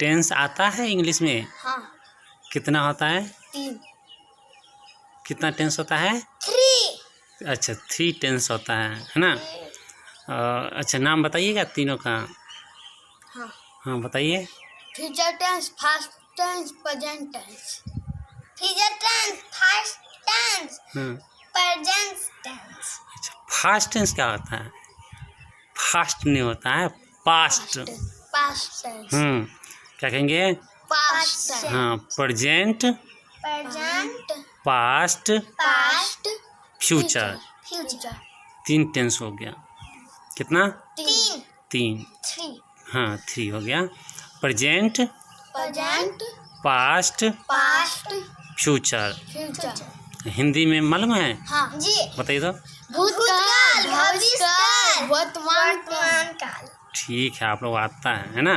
Tense आता है English में? हाँ। कितना होता है? 3। कितना टेंस होता है? 3। अच्छा 3 टेंस होता है ना? अच्छा नाम बताइएगा तीनों का। हाँ। हाँ बताइए। Future tense, past tense, present tense. Future tense, past tense, present tense. अच्छा फास्ट टेंस क्या होता है? फास्ट नहीं होता है, पास्ट। Past tense. क्या कहेंगे? पास्ट। हाँ प्रेजेंट, पास्ट, फ्यूचर। 3 टेंस हो गया। कितना? 3। 3। हाँ 3 हो गया। Present, past, future. हिंदी में मालूम है? हाँ जी। बताइए तो। भूतकाल, भविष्यकाल, वर्तमान काल। ठीक है, आप लोग आता है ना?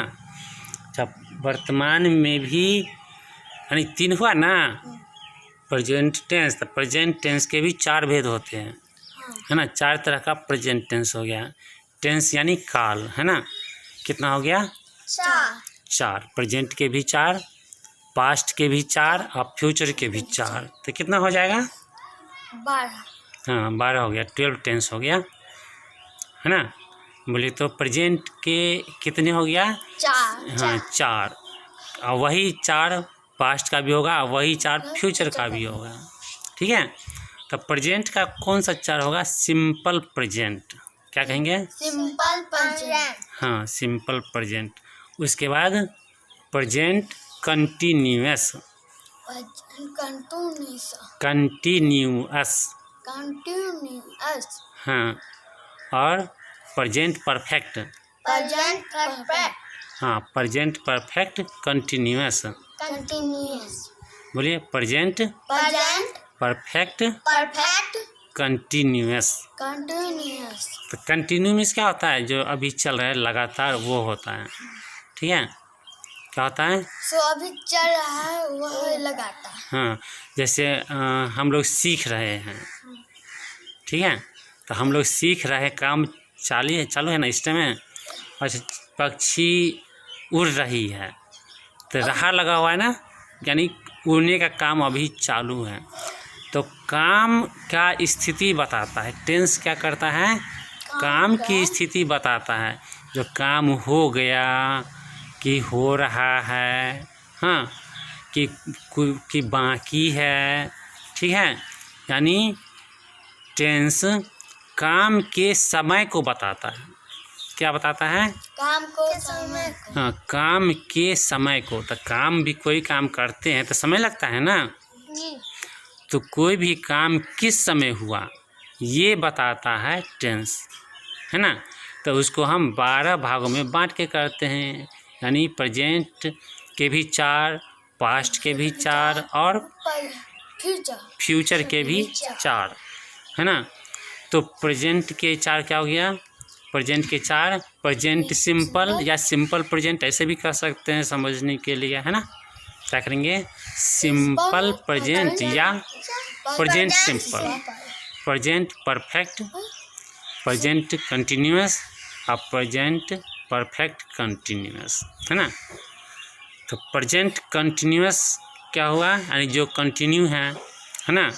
अच्छा वर्तमान में भी यानी 3 हुआ ना? प्रेजेंट टेंस, तो प्रेजेंट टेंस के भी 4 भेद होते हैं, है ना? 4 तरह का प्रेजेंट टेंस हो गया। टेंस यानी काल, है ना? कितना हो गया? 4। प्रेजेंट के भी 4, पास्ट के भी 4 और फ्यूचर के भी 4, तो कितना हो जाएगा? 12। हाँ 12 हो गया। 12 टेंस हो गया, है ना? बोले तो प्रेजेंट के कितने हो गया? 4। हाँ 4, और वही 4 पास्ट का भी होगा, वही 4 फ्यूचर का भी होगा। ठीक है, तो प्रेजेंट का कौन सा 4 होगा? Simple present. क्या कहेंगे? Simple present. हाँ सिंपल प्रेजेंट। उसके बाद प्रेजेंट कंटिन्यूअस। कंटिन्यूअस। हाँ, और प्रेजेंट परफेक्ट। हाँ प्रेजेंट परफेक्ट कंटिन्यूअस। बोलिए प्रेजेंट परफेक्ट कंटिन्यूअस। तो कंटिन्यूअस क्या होता है? जो अभी चल रहा है लगातार, वो होता है। ठीक है, क्या होता है? अभी चल रहा है वह लगातार। हाँ जैसे हम लोग सीख रहे हैं, ठीक है, तो हम लोग सीख रहे काम चालू है ना इस टाइम में। अच्छा पक्षी उड़ रही है, तो रहा लगा हुआ है ना, यानी उड़ने का काम अभी चालू है। तो काम का स्थिति बताता है। टेंस क्या करता है? काम की स्थिति बताता है। जो काम हो गया, कि हो रहा है, हाँ, कि बाकी है। ठीक है, यानी टेंस काम के समय को बताता है। क्या बताता है? काम को, समय को। हाँ काम के समय को। तो काम भी कोई काम करते हैं तो समय लगता है ना? तो कोई भी काम किस समय हुआ ये बताता है टेंस, है ना? तो उसको हम 12 भागों में बांट के करते हैं, यानी प्रेजेंट के भी 4, पास्ट के भी 4 और फ्यूचर के भी 4, है ना? तो प्रेजेंट के 4 क्या हो गया? प्रेजेंट के 4 प्रेजेंट सिंपल या सिंपल प्रेजेंट, ऐसे भी कर सकते हैं समझने के लिए, है ना? क्या करेंगे? सिंपल प्रेजेंट या present simple, present perfect, present continuous और प्रेजेंट परफेक्ट कंटिन्यूअस, है ना? तो प्रेजेंट कंटिन्यूअस क्या हुआ? यानी जो कंटिन्यू है ना?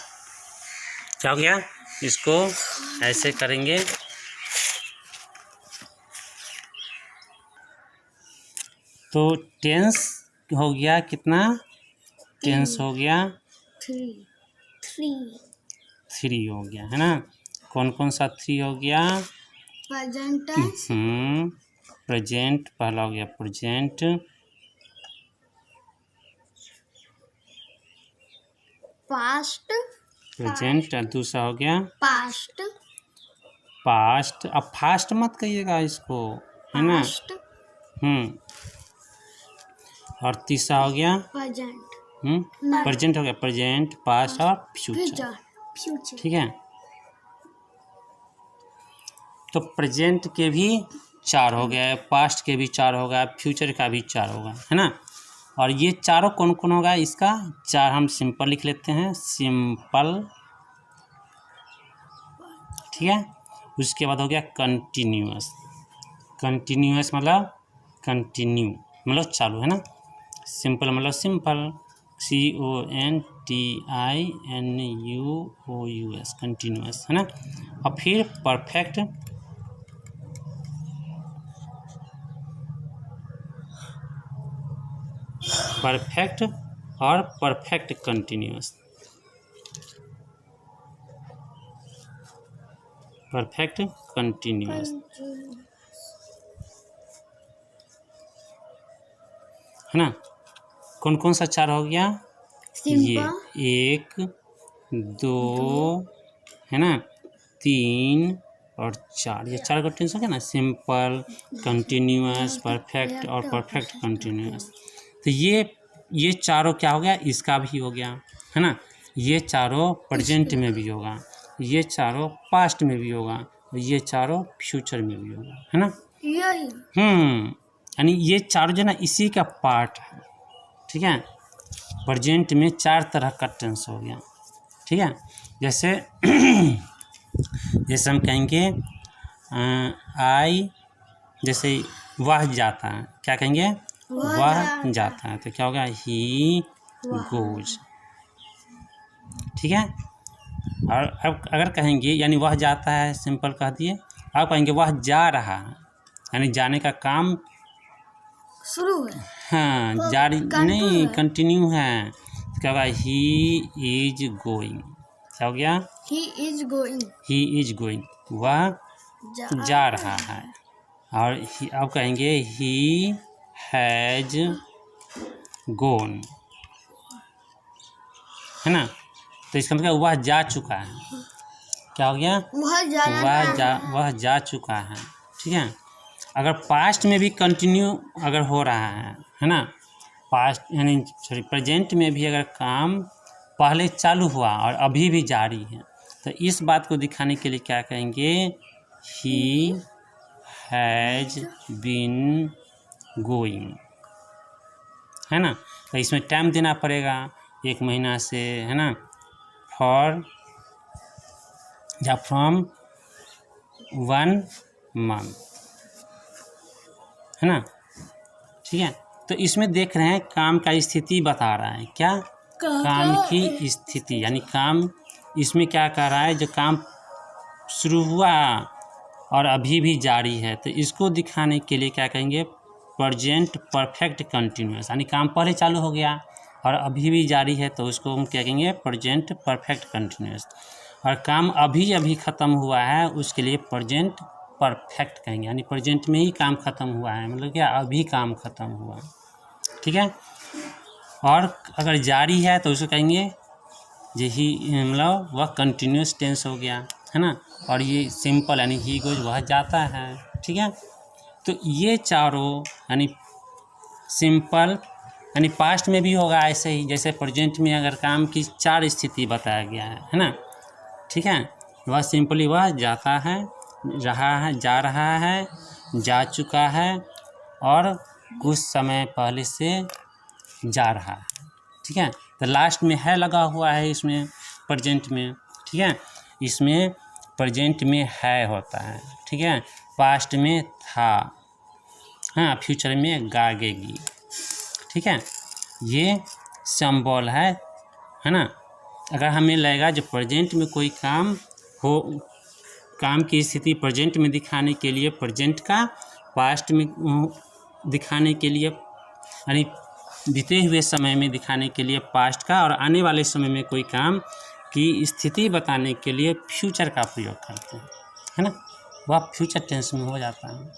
क्या हो गया? इसको ऐसे करेंगे, तो टेंस हो गया कितना? टेंस हो गया 3 हो गया, है ना? कौन कौन सा 3 हो गया? प्रेजेंट पहला हो गया प्रेजेंट, पास्ट, प्रेजेंट, और दूसरा हो गया पास्ट। अब फास्ट मत कहिएगा इसको, है ना? और तीसरा हो गया प्रेजेंट हो गया प्रेजेंट, पास्ट और फ्यूचर। ठीक है, तो प्रेजेंट के भी 4 हो गया, पास्ट के भी 4 होगा, फ्यूचर का भी 4 होगा, है ना? और ये चारों कौन कौन होगा? इसका 4 हम सिंपल लिख लेते हैं, सिंपल। ठीक है, उसके बाद हो गया कंटिन्यूअस। कंटिन्यूअस मतलब कंटिन्यू, मतलब चालू, है ना। सिंपल मतलब सिंपल, CONTINUOUS, कंटिन्यूअस, है ना। और फिर परफेक्ट, परफेक्ट और परफेक्ट कंटिन्यूअस, परफेक्ट कंटिन्यूअस, है ना। कौन कौन सा 4 हो गया? ये 1 2 है ना, 3 और 4, ये 4 का टेंस हो गया ना। सिंपल, कंटिन्यूअस, परफेक्ट और परफेक्ट कंटिन्यूअस। तो ये चारों क्या हो गया? इसका भी हो गया, है ना। ये चारों प्रेजेंट में भी होगा, ये चारों पास्ट में भी होगा, और ये चारों फ्यूचर में भी होगा, है ना। यानी ये चारों जो ना इसी का पार्ट है, ठीक है। प्रेजेंट में 4 तरह का टेंस हो गया, ठीक है। जैसे जैसे हम कहेंगे आई, जैसे वह जाता है, क्या कहेंगे? वह जाता है, तो क्या होगा? ही गोज, ठीक है। और अब अगर कहेंगे यानी वह जाता है, सिंपल कह दिए। अब कहेंगे वह जा रहा है, यानी जाने का काम शुरू है, हाँ, जारी नहीं, कंटिन्यू है। तो क्या होगा? ही इज गोइंग, क्या हो गया? He is going, he is going, वह जा रहा है। और अब कहेंगे ही हैज गोन, है ना। तो इसका मतलब वह जा चुका है, क्या हो गया? वह जा चुका है, ठीक है। अगर पास्ट में भी कंटिन्यू अगर हो रहा है ना, पास्ट यानी सॉरी प्रेजेंट में भी अगर काम पहले चालू हुआ और अभी भी जारी है, तो इस बात को दिखाने के लिए क्या कहेंगे? ही हैज बीन गोइंग, है ना। तो इसमें टाइम देना पड़ेगा 1 महीना से, है ना। फॉर या फ्रॉम 1 मंथ, है ना, ठीक है। तो इसमें देख रहे हैं काम का स्थिति बता रहा है, क्या? काम की स्थिति, यानी काम इसमें क्या कह रहा है? जो काम शुरू हुआ और अभी भी जारी है, तो इसको दिखाने के लिए क्या कहेंगे? प्रेजेंट परफेक्ट कंटिन्यूअस, यानी काम पहले चालू हो गया और अभी भी जारी है, तो उसको हम क्या कहेंगे? Present perfect continuous. और काम अभी अभी ख़त्म हुआ है, उसके लिए प्रेजेंट परफेक्ट कहेंगे, यानी प्रेजेंट में ही काम ख़त्म हुआ है, मतलब क्या? अभी काम ख़त्म हुआ, ठीक है। और अगर जारी है तो उसको कहेंगे यही, मतलब वह कंटिन्यूस टेंस हो गया, है ना। और ये सिंपल यानी ही गोज, वह जाता है, ठीक है। तो ये चारों यानी सिंपल यानी पास्ट में भी होगा ऐसे ही, जैसे प्रेजेंट में अगर काम की 4 स्थिति बताया गया है ना, ठीक है। वह सिंपली वह जाता है, रहा है, जा रहा है, जा चुका है, और कुछ समय पहले से जा रहा है, ठीक है। तो लास्ट में है लगा हुआ है इसमें प्रेजेंट में, ठीक है। इसमें प्रेजेंट में है होता है, ठीक है। पास्ट में था, हाँ, फ्यूचर में गागेगी, ठीक है। ये सिंबल है ना। अगर हमें लगेगा जो प्रेजेंट में कोई काम हो, काम की स्थिति प्रेजेंट में दिखाने के लिए प्रेजेंट का, पास्ट में दिखाने के लिए यानी बीते हुए समय में दिखाने के लिए पास्ट का, और आने वाले समय में कोई काम की स्थिति बताने के लिए फ्यूचर का प्रयोग करते हैं, है ना। वह फ्यूचर टेंस में हो जाता है।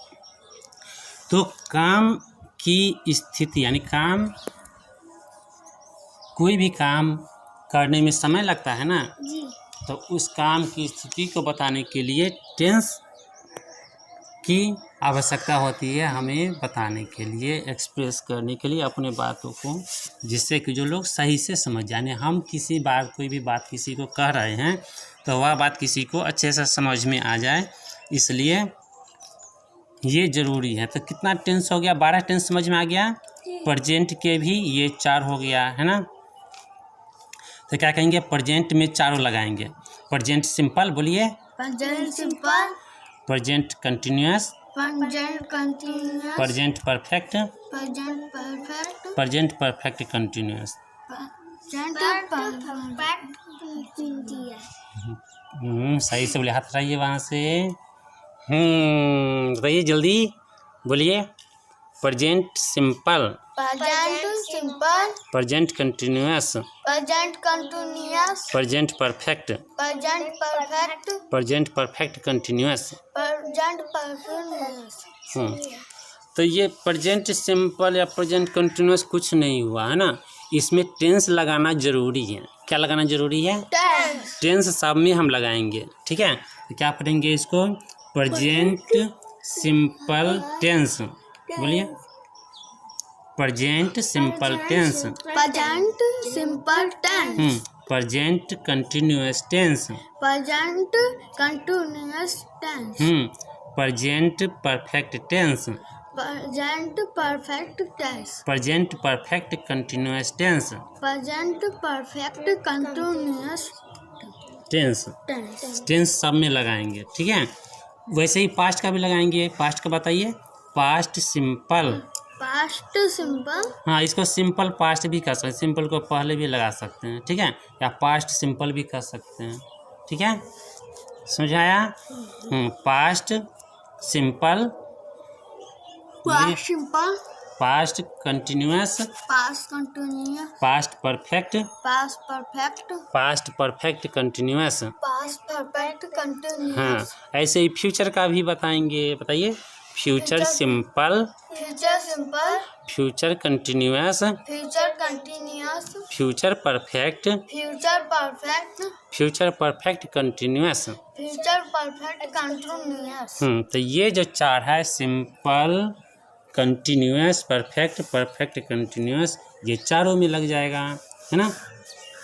तो काम की स्थिति यानी काम, कोई भी काम करने में समय लगता है ना जी, तो उस काम की स्थिति को बताने के लिए टेंस की आवश्यकता होती है, हमें बताने के लिए, एक्सप्रेस करने के लिए अपने बातों को, जिससे कि जो लोग सही से समझ जाए। यानी हम किसी बात, कोई भी बात किसी को कह रहे हैं तो वह बात किसी को अच्छे से समझ में आ जाए, इसलिए ये ज़रूरी है। तो कितना टेंस हो गया? 12 टेंस समझ में आ गया। प्रेजेंट के भी ये 4 हो गया, है ना। तो क्या कहेंगे? प्रेजेंट में चारों लगाएंगे। प्रेजेंट सिंपल, बोलिए। Present simple, present continuous, present continuous, present perfect, present perfect, present perfect continuous. present perfect continuous, सही से बोले, हाथ हटाइए वहाँ से। बताइए जल्दी बोलिए। Present simple, present simple, present continuous, present continuous, present perfect, present perfect, present perfect continuous. present continuous, तो ये प्रेजेंट सिंपल या प्रेजेंट कंटिन्यूअस कुछ नहीं हुआ है ना, इसमें टेंस लगाना जरूरी है। क्या लगाना जरूरी है? tense, टेंस सब में हम लगाएंगे, ठीक है। तो क्या पढ़ेंगे इसको? प्रेजेंट सिंपल टेंस, बोलिए। Present simple tense, present simple tense, present continuous tense, present continuous tense, present perfect tense, present perfect tense, present perfect continuous tense, present perfect continuous tense. tense, tense सब में लगाएंगे, ठीक है। वैसे ही past का भी लगाएंगे। पास्ट का बताइए। पास्ट सिंपल, past simple, हाँ, इसको सिंपल पास्ट भी कर सकते हैं, सिंपल को पहले भी लगा सकते हैं, ठीक है, या पास्ट सिंपल भी कर सकते हैं, ठीक है। समझाया? Past simple, past simple, past continuous, past continuous, past perfect, past perfect, past perfect continuous. past perfect continuous, हाँ, ऐसे ही फ्यूचर का भी बताएंगे। बताइए। Future simple, future simple, future continuous, future continuous, future perfect, future perfect, future perfect continuous. future perfect continuous, तो ये जो चार है, simple, continuous, perfect, perfect continuous, ये चारों में लग जाएगा, है ना।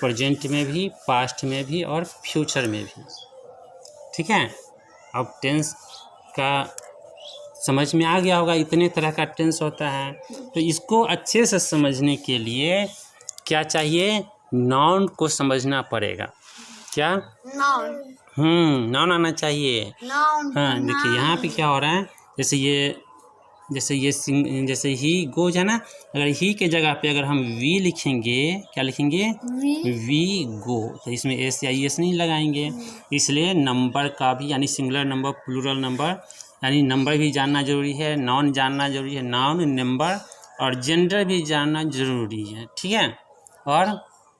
प्रेजेंट में भी, पास्ट में भी और फ्यूचर में भी, ठीक है। अब टेंस का समझ में आ गया होगा, इतने तरह का टेंस होता है। तो इसको अच्छे से समझने के लिए क्या चाहिए? नाउन को समझना पड़ेगा। क्या? noun, नाउन आना चाहिए। noun, हाँ, देखिए यहाँ पे क्या हो रहा है, जैसे ही गोज है ना, अगर ही के जगह पे अगर हम वी लिखेंगे, क्या लिखेंगे? वी गो, तो इसमें एस या एस नहीं लगाएंगे। इसलिए नंबर का भी, यानी सिंगुलर नंबर, प्लूरल नंबर, यानी नंबर भी जानना जरूरी है, नाउन जानना जरूरी है, नाउन, नंबर और जेंडर भी जानना जरूरी है, ठीक है। और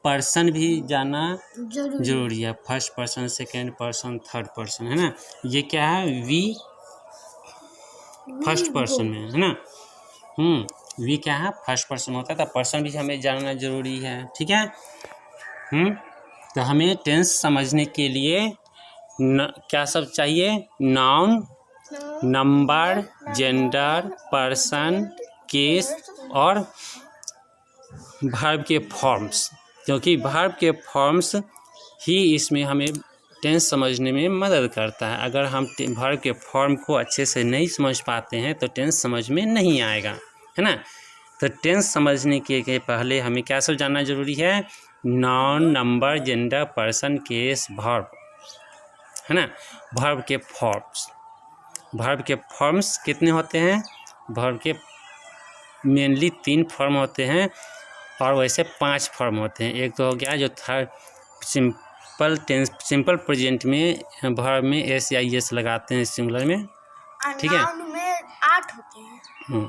पर्सन भी जानना जरूरी है, first person, second person, third person, है ना। ये क्या है? वी फर्स्ट पर्सन में, है ना। वी क्या है? फर्स्ट पर्सन होता है, तो पर्सन भी हमें जानना जरूरी है, ठीक है। तो हमें टेंस समझने के लिए क्या सब चाहिए? Noun, number, gender, person, case और वर्ब के फॉर्म्स, क्योंकि वर्ब के फॉर्म्स ही इसमें हमें टेंस समझने में मदद करता है। अगर हम वर्ब के फॉर्म को अच्छे से नहीं समझ पाते हैं तो टेंस समझ में नहीं आएगा, है ना। तो टेंस समझने के पहले हमें क्या सब जानना जरूरी है? Noun, number, gender, person, case, verb, है ना। वर्ब के फॉर्म्स, वर्ब के फॉर्म्स कितने होते हैं? वर्ब के मेनली 3 फॉर्म होते हैं और वैसे 5 फॉर्म होते हैं। एक तो हो गया जो third simple tense, simple present में वर्ब में एस या एस लगाते हैं सिंगुलर में, ठीक है। noun में 8 होते हैं।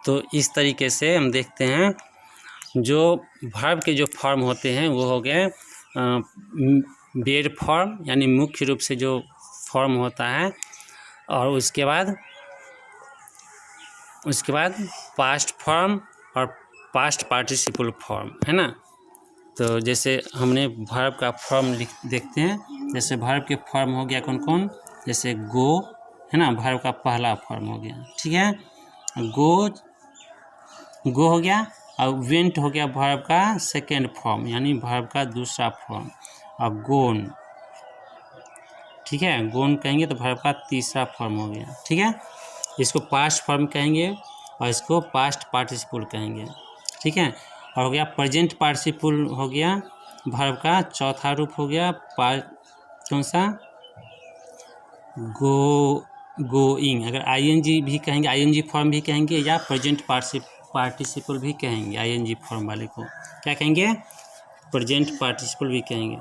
तो इस तरीके से हम देखते हैं जो वर्ब के जो फॉर्म होते हैं वो हो गए बेड फॉर्म, यानी मुख्य रूप से जो फॉर्म होता है, और उसके बाद पास्ट फॉर्म और पास्ट पार्टिसिपल फॉर्म, है ना। तो जैसे हमने वर्ब का फॉर्म देखते हैं, जैसे वर्ब के फॉर्म हो गया कौन कौन? जैसे गो, है ना, वर्ब का पहला फॉर्म हो गया, ठीक है। गो हो गया, और वेंट हो गया वर्ब का सेकेंड फॉर्म, यानी वर्ब का दूसरा फॉर्म। और गोन, ठीक है, गोन कहेंगे तो वर्ब का तीसरा फॉर्म हो गया, ठीक है। इसको पास्ट फॉर्म कहेंगे और इसको पास्ट पार्टिसिपल कहेंगे, ठीक है। और हो गया प्रेजेंट पार्टिसिपल, हो गया वर्ब का चौथा रूप हो गया कौन सा? गोइंग। अगर आईएनजी भी कहेंगे, आईएनजी फॉर्म भी कहेंगे या प्रेजेंट पार्टिसिपल भी कहेंगे। आईएनजी फॉर्म वाले को क्या कहेंगे? प्रेजेंट पार्टिसिपल भी कहेंगे।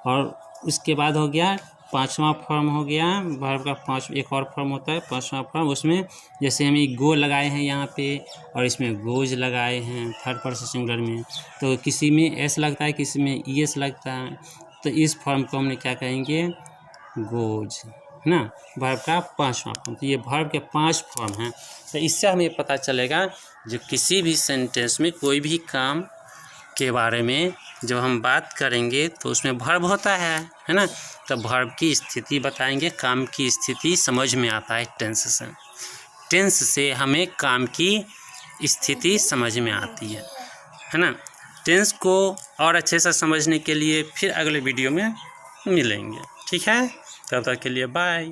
और उसके बाद हो गया पांचवा फॉर्म हो गया वर्ब का एक और फॉर्म होता है पांचवा फॉर्म। उसमें जैसे हम एक गो लगाए हैं यहाँ पे और इसमें गोज लगाए हैं थर्ड पर्सन सिंगुलर में, तो किसी में एस लगता है किसी में ईएस लगता है, तो इस फॉर्म को हमने क्या कहेंगे? गोज, है ना। वर्ब का पांचवा फॉर्म। तो ये वर्ब के 5 फॉर्म हैं। तो इससे हमें पता चलेगा जो किसी भी सेंटेंस में कोई भी काम के बारे में जब हम बात करेंगे तो उसमें वर्ब होता है ना। तो वर्ब की स्थिति बताएंगे, काम की स्थिति समझ में आता है टेंस से। टेंस से हमें काम की स्थिति समझ में आती है ना। टेंस को और अच्छे से समझने के लिए फिर अगले वीडियो में मिलेंगे, ठीक है। तब तक के लिए बाय।